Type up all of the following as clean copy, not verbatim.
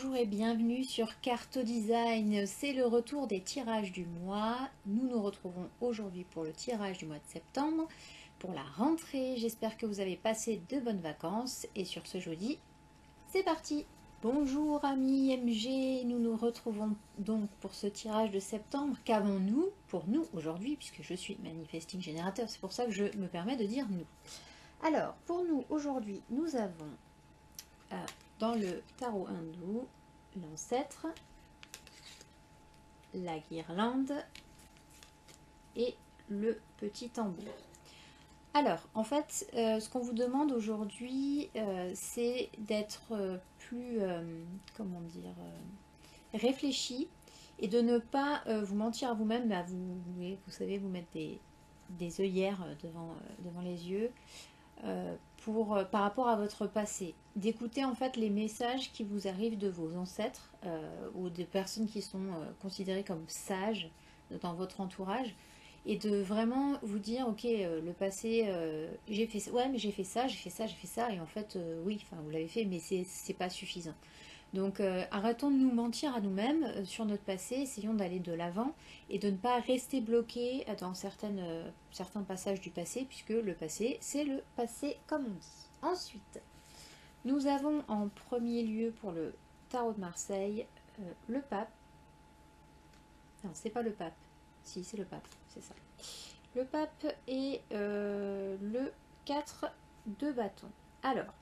Bonjour et bienvenue sur Carto Design, c'est le retour des tirages du mois. Nous nous retrouvons aujourd'hui pour le tirage du mois de septembre, pour la rentrée. J'espère que vous avez passé de bonnes vacances et sur ce jeudi, c'est parti. Bonjour amis MG, nous nous retrouvons donc pour ce tirage de septembre. Qu'avons-nous pour nous aujourd'hui, puisque je suis Manifesting Générateur, c'est pour ça que je me permets de dire nous. Alors, pour nous aujourd'hui, nous avons dans le tarot hindou, l'ancêtre, la guirlande et le petit tambour. Alors, en fait, ce qu'on vous demande aujourd'hui, c'est d'être plus, comment dire, réfléchi et de ne pas vous mentir à vous-même. Bah, vous savez, vous mettre des œillères devant les yeux. Par rapport à votre passé, d'écouter en fait les messages qui vous arrivent de vos ancêtres ou des personnes qui sont considérées comme sages dans votre entourage et de vraiment vous dire ok, le passé, j'ai fait ça, ouais mais j'ai fait ça, j'ai fait ça, j'ai fait ça et en fait oui, enfin vous l'avez fait mais c'est pas suffisant. Donc arrêtons de nous mentir à nous-mêmes sur notre passé, essayons d'aller de l'avant et de ne pas rester bloqué dans certains passages du passé, puisque le passé, c'est le passé comme on dit. Ensuite, nous avons en premier lieu pour le tarot de Marseille le pape. Non, c'est pas le pape. Si, c'est le pape, c'est ça. Le pape et le 4 de bâton. Alors,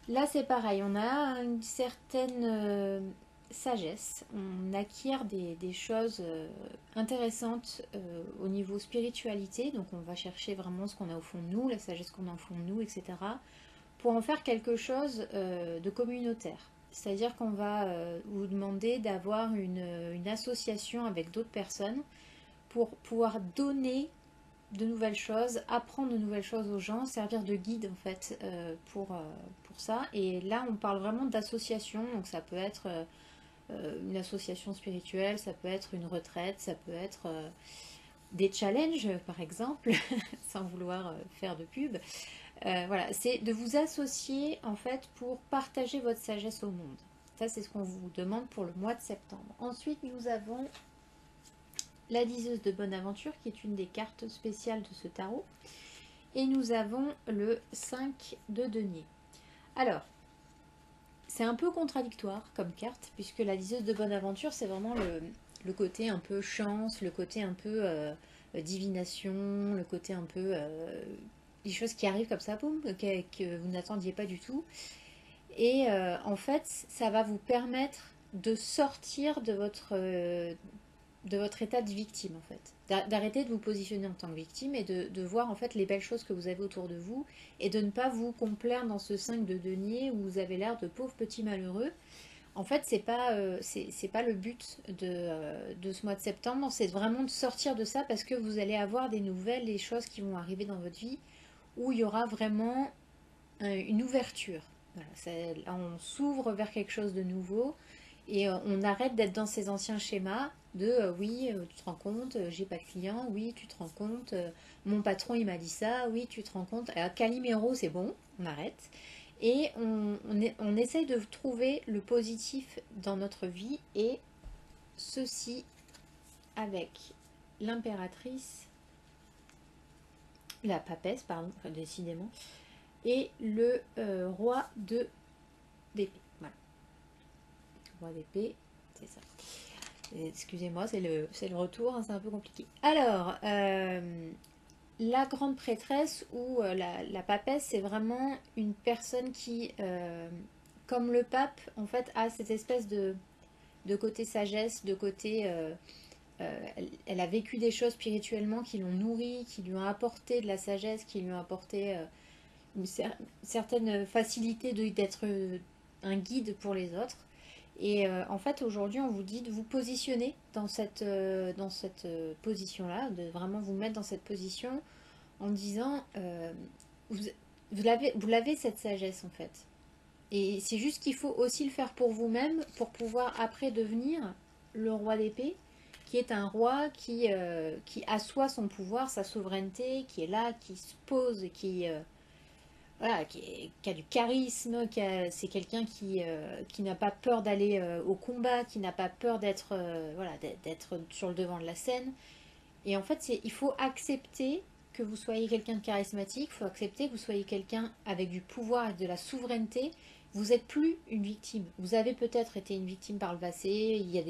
là, c'est pareil, on a une certaine sagesse, on acquiert des choses intéressantes au niveau spiritualité, donc on va chercher vraiment ce qu'on a au fond de nous, la sagesse qu'on a au fond de nous, etc., pour en faire quelque chose de communautaire. C'est-à-dire qu'on va vous demander d'avoir une association avec d'autres personnes pour pouvoir donner de nouvelles choses, apprendre de nouvelles choses aux gens, servir de guide en fait pour ça. Et là, on parle vraiment d'association, donc ça peut être une association spirituelle, ça peut être une retraite, ça peut être des challenges par exemple, sans vouloir faire de pub. Voilà, c'est de vous associer en fait pour partager votre sagesse au monde. Ça, c'est ce qu'on vous demande pour le mois de septembre. Ensuite, nous avons la diseuse de bonne aventure, qui est une des cartes spéciales de ce tarot. Et nous avons le 5 de denier. Alors, c'est un peu contradictoire comme carte, puisque la diseuse de bonne aventure, c'est vraiment le côté un peu chance, le côté un peu divination, le côté un peu des choses qui arrivent comme ça, boum, que vous n'attendiez pas du tout. Et en fait, ça va vous permettre de sortir de votre état de victime en fait. D'arrêter de vous positionner en tant que victime et de voir en fait les belles choses que vous avez autour de vous et de ne pas vous complaire dans ce 5 de denier où vous avez l'air de pauvre petit malheureux. En fait, c'est pas le but de ce mois de septembre, c'est vraiment de sortir de ça parce que vous allez avoir des nouvelles, des choses qui vont arriver dans votre vie où il y aura vraiment une ouverture. Voilà, là, on s'ouvre vers quelque chose de nouveau et on arrête d'être dans ces anciens schémas de oui, tu te rends compte, j'ai pas de clients, oui, tu te rends compte, mon patron il m'a dit ça, oui, tu te rends compte, Calimero c'est bon, on arrête. Et on essaye de trouver le positif dans notre vie et ceci avec l'impératrice, la papesse, pardon, enfin, décidément, et le roi d'épée. Voilà. Roi d'épée, c'est ça. Excusez-moi, c'est le retour, hein, c'est un peu compliqué. Alors, la grande prêtresse ou la papesse, c'est vraiment une personne qui, comme le pape, en fait, a cette espèce de côté sagesse, de côté... elle a vécu des choses spirituellement qui l'ont nourrie, qui lui ont apporté de la sagesse, qui lui ont apporté une certaine facilité d'être un guide pour les autres. Et en fait, aujourd'hui, on vous dit de vous positionner dans cette position-là, de vraiment vous mettre dans cette position en disant vous, vous l'avez cette sagesse en fait. Et c'est juste qu'il faut aussi le faire pour vous-même pour pouvoir après devenir le roi d'épée, qui est un roi qui assoit son pouvoir, sa souveraineté, qui est là, qui se pose, voilà, qui a du charisme, c'est quelqu'un qui n'a pas peur d'aller au combat, qui n'a pas peur d'être voilà, d'être sur le devant de la scène. Et en fait, il faut accepter que vous soyez quelqu'un de charismatique, il faut accepter que vous soyez quelqu'un avec du pouvoir et de la souveraineté. Vous n'êtes plus une victime. Vous avez peut-être été une victime par le passé, il y a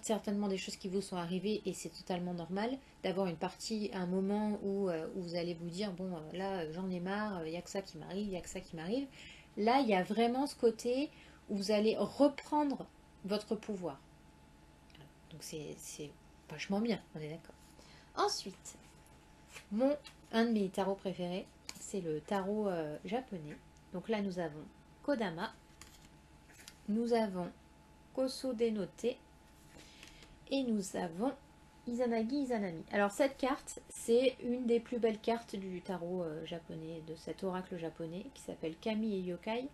certainement des choses qui vous sont arrivées et c'est totalement normal d'avoir une partie, un moment où vous allez vous dire, bon là j'en ai marre, il n'y a que ça qui m'arrive, il n'y a que ça qui m'arrive. Là, il y a vraiment ce côté où vous allez reprendre votre pouvoir. Donc c'est vachement bien, on est d'accord. Ensuite, un de mes tarots préférés, c'est le tarot japonais. Donc là, nous avons Kodama, nous avons Koso Denote et nous avons Izanagi Izanami. Alors cette carte, c'est une des plus belles cartes du tarot japonais, de cet oracle japonais qui s'appelle Kami et Yokai.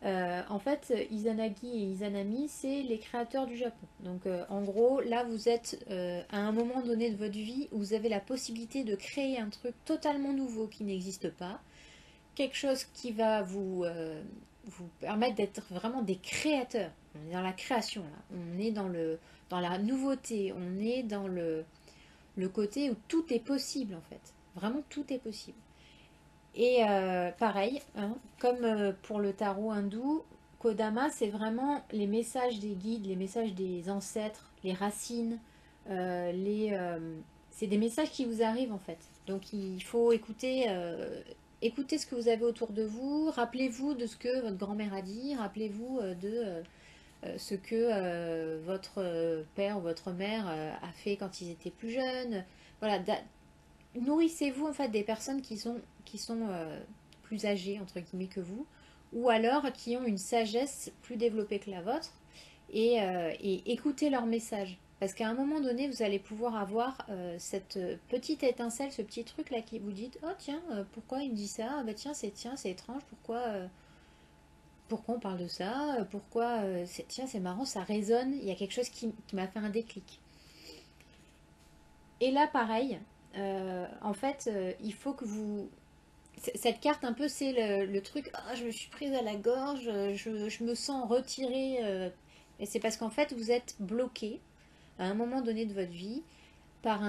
En fait, Izanagi et Izanami, c'est les créateurs du Japon. Donc, en gros, là, vous êtes à un moment donné de votre vie où vous avez la possibilité de créer un truc totalement nouveau qui n'existe pas. Quelque chose qui va vous permettre d'être vraiment des créateurs. On est dans la création, là. On est dans la nouveauté. On est dans le côté où tout est possible, en fait. Vraiment, tout est possible. Et pareil, hein, comme pour le tarot hindou, Kodama, c'est vraiment les messages des guides, les messages des ancêtres, les racines, c'est des messages qui vous arrivent en fait. Donc il faut écouter ce que vous avez autour de vous, rappelez-vous de ce que votre grand-mère a dit, rappelez-vous de ce que votre père ou votre mère a fait quand ils étaient plus jeunes. Voilà, nourrissez-vous en fait des personnes qui sont plus âgées entre guillemets que vous, ou alors qui ont une sagesse plus développée que la vôtre, et écoutez leurs messages. Parce qu'à un moment donné, vous allez pouvoir avoir cette petite étincelle, ce petit truc là qui vous dit, oh tiens, pourquoi il me dit ça? Ah, bah tiens, c'est étrange, pourquoi on parle de ça? Pourquoi tiens, c'est marrant, ça résonne, il y a quelque chose qui m'a fait un déclic. Et là, pareil, en fait, il faut que vous... Cette carte, un peu, c'est le truc, ah, je me suis prise à la gorge, je me sens retirée. Et c'est parce qu'en fait, vous êtes bloqué à un moment donné de votre vie par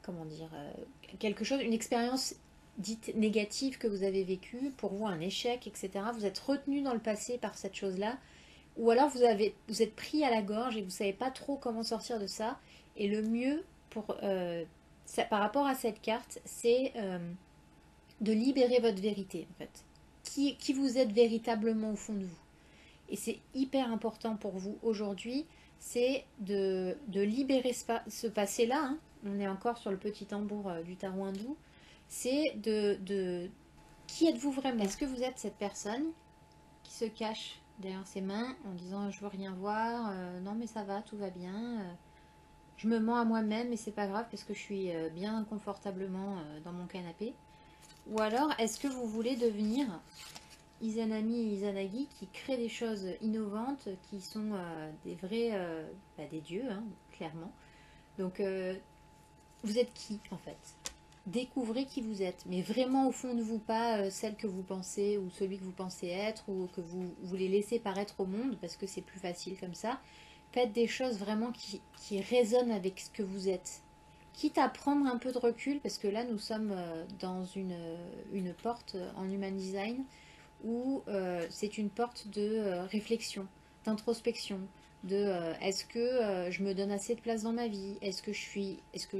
comment dire, quelque chose, une expérience dite négative que vous avez vécue, pour vous un échec, etc. Vous êtes retenu dans le passé par cette chose-là, ou alors vous êtes pris à la gorge et vous ne savez pas trop comment sortir de ça. Et le mieux par rapport à cette carte, c'est de libérer votre vérité en fait. Qui vous êtes véritablement au fond de vous. Et c'est hyper important pour vous aujourd'hui, c'est de libérer ce passé-là. Hein. On est encore sur le petit tambour du tarot hindou. C'est qui êtes-vous vraiment? Est-ce que vous êtes cette personne qui se cache derrière ses mains en disant je veux rien voir, non mais ça va, tout va bien, je me mens à moi-même et c'est pas grave parce que je suis bien confortablement dans mon canapé? Ou alors est-ce que vous voulez devenir Izanami et Izanagi qui créent des choses innovantes, qui sont des vrais des dieux, hein, clairement. Donc vous êtes qui en fait? Découvrez qui vous êtes, mais vraiment au fond de vous, pas celle que vous pensez ou celui que vous pensez être ou que vous voulez laisser paraître au monde parce que c'est plus facile comme ça. Faites des choses vraiment qui résonnent avec ce que vous êtes. Quitte à prendre un peu de recul, parce que là nous sommes dans une porte en human design où c'est une porte de réflexion, d'introspection, de est-ce que je me donne assez de place dans ma vie, est-ce que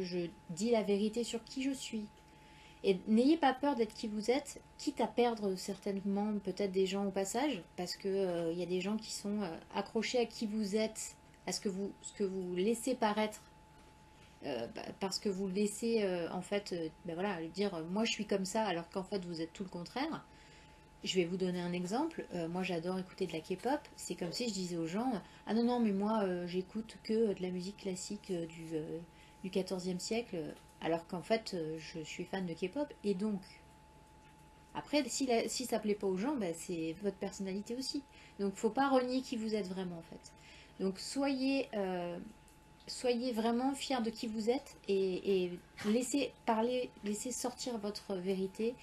je dis la vérité sur qui je suis. Et n'ayez pas peur d'être qui vous êtes, quitte à perdre certainement peut-être des gens au passage, parce que il y a des gens qui sont accrochés à qui vous êtes, à ce que vous laissez paraître, parce que vous laissez en fait, voilà, dire moi je suis comme ça, alors qu'en fait vous êtes tout le contraire. Je vais vous donner un exemple. Moi, j'adore écouter de la K-pop. C'est comme si je disais aux gens, ah non, non, mais moi, j'écoute que de la musique classique du 14e siècle, alors qu'en fait, je suis fan de K-pop. Et donc, après, si ça plaît pas aux gens, bah, c'est votre personnalité aussi. Donc, faut pas renier qui vous êtes vraiment, en fait. Donc, soyez vraiment fiers de qui vous êtes et laissez parler, laissez sortir votre vérité.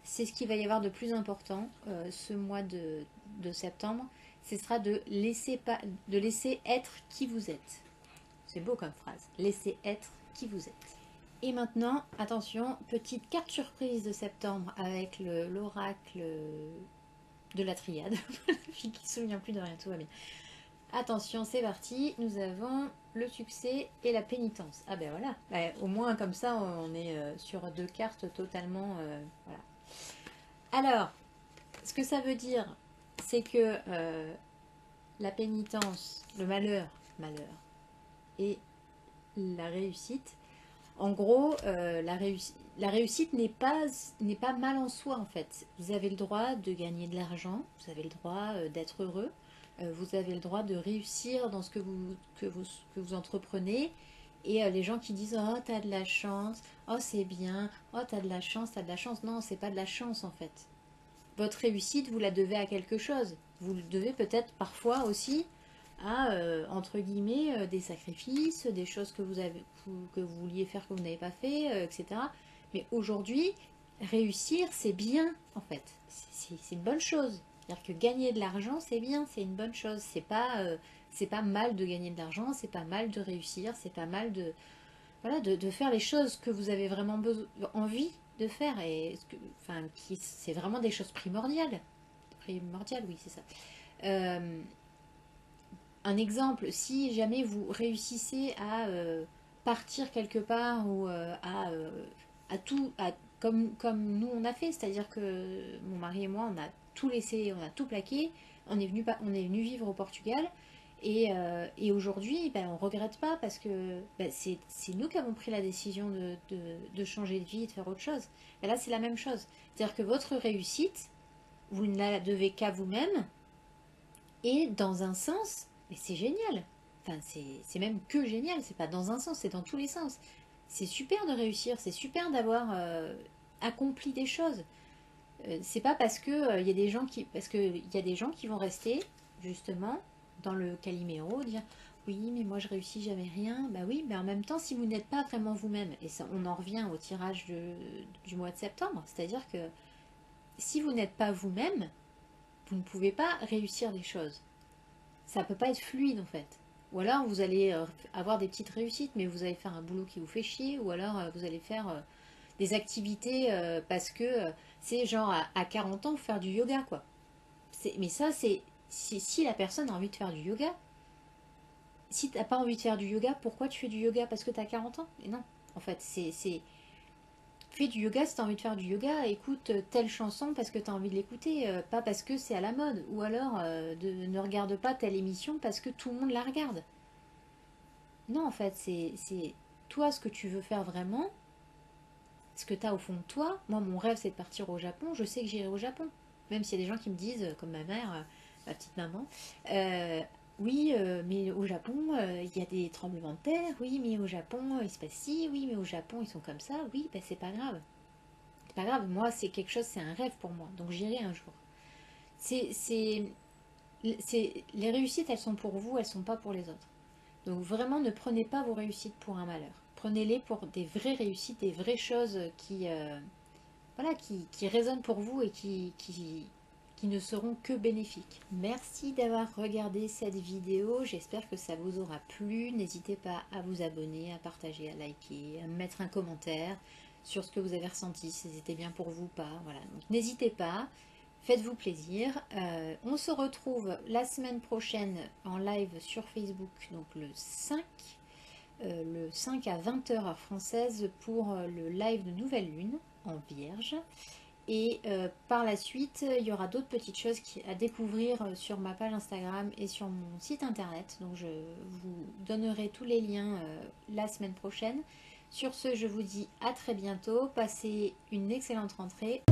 c'est ce qu'il va y avoir de plus important ce mois de septembre. Ce sera de laisser être qui vous êtes. C'est beau comme phrase. Laissez être qui vous êtes. Et maintenant, attention, petite carte surprise de septembre avec l'oracle de la triade. La fille qui ne se souvient plus de rien, tout va bien. Attention, c'est parti. Nous avons le succès et la pénitence. Ah ben voilà. Bah, au moins comme ça, on est sur 2 cartes totalement... voilà. Alors, ce que ça veut dire, c'est que la pénitence, le malheur, et la réussite, en gros, la réussite n'est pas mal en soi en fait. Vous avez le droit de gagner de l'argent, vous avez le droit d'être heureux, vous avez le droit de réussir dans ce que vous entreprenez. Et les gens qui disent oh t'as de la chance, oh c'est bien, oh t'as de la chance, non c'est pas de la chance en fait. Votre réussite vous la devez à quelque chose. Vous le devez peut-être parfois aussi à, entre guillemets, des sacrifices, des choses que vous vouliez faire que vous n'avez pas fait, etc. Mais aujourd'hui, réussir, c'est bien, en fait. C'est une bonne chose. C'est-à-dire que gagner de l'argent, c'est bien, c'est une bonne chose. C'est pas mal de gagner de l'argent, c'est pas mal de réussir, c'est pas mal voilà, de faire les choses que vous avez vraiment envie de faire. Et enfin, c'est vraiment des choses primordiales. Primordiales, oui, c'est ça. Un exemple, si jamais vous réussissez à partir quelque part ou comme nous on a fait, c'est-à-dire que mon mari et moi on a tout laissé, on a tout plaqué, on est venu vivre au Portugal et aujourd'hui ben, on ne regrette pas parce que ben, c'est nous qui avons pris la décision de changer de vie et de faire autre chose. Et là c'est la même chose, c'est-à-dire que votre réussite, vous ne la devez qu'à vous-même et dans un sens, mais c'est génial. Enfin, c'est même que génial. C'est pas dans un sens, c'est dans tous les sens. C'est super de réussir, c'est super d'avoir accompli des choses. C'est pas parce que il y a des gens qui vont rester justement dans le Calimero dire oui mais moi je réussis jamais rien. Bah oui, mais en même temps si vous n'êtes pas vraiment vous-même et ça on en revient au tirage du mois de septembre, c'est-à-dire que si vous n'êtes pas vous-même, vous ne pouvez pas réussir des choses. Ça peut pas être fluide en fait. Ou alors vous allez avoir des petites réussites, mais vous allez faire un boulot qui vous fait chier, ou alors vous allez faire des activités parce que c'est genre à 40 ans faire du yoga quoi. Mais ça c'est si la personne a envie de faire du yoga. Si t'as pas envie de faire du yoga, pourquoi tu fais du yoga? Parce que tu as 40 ans? Et non, en fait fais du yoga si tu as envie de faire du yoga, écoute telle chanson parce que tu as envie de l'écouter, pas parce que c'est à la mode. Ou alors ne regarde pas telle émission parce que tout le monde la regarde. Non, en fait, c'est toi ce que tu veux faire vraiment, ce que tu as au fond de toi. Moi, mon rêve, c'est de partir au Japon. Je sais que j'irai au Japon. Même s'il y a des gens qui me disent, comme ma mère, ma petite maman, euh, oui, mais au Japon, il y a des tremblements de terre. Oui, mais au Japon, il se passe ci. Oui, mais au Japon, ils sont comme ça. Oui, ben c'est pas grave. C'est pas grave, moi c'est quelque chose, c'est un rêve pour moi, donc j'irai un jour. C'est, c'est, les réussites, elles sont pour vous, elles sont pas pour les autres. Donc vraiment, ne prenez pas vos réussites pour un malheur. Prenez-les pour des vraies réussites, des vraies choses voilà, qui résonnent pour vous et qui ne seront que bénéfiques. Merci d'avoir regardé cette vidéo, j'espère que ça vous aura plu. N'hésitez pas à vous abonner, à partager, à liker, à mettre un commentaire sur ce que vous avez ressenti, si c'était bien pour vous ou pas. Voilà. Donc n'hésitez pas, faites-vous plaisir. On se retrouve la semaine prochaine en live sur Facebook, donc le 5 à 20 h heure française pour le live de Nouvelle Lune en Vierge. Et par la suite, il y aura d'autres petites choses à découvrir sur ma page Instagram et sur mon site internet. Donc je vous donnerai tous les liens la semaine prochaine. Sur ce, je vous dis à très bientôt. Passez une excellente rentrée.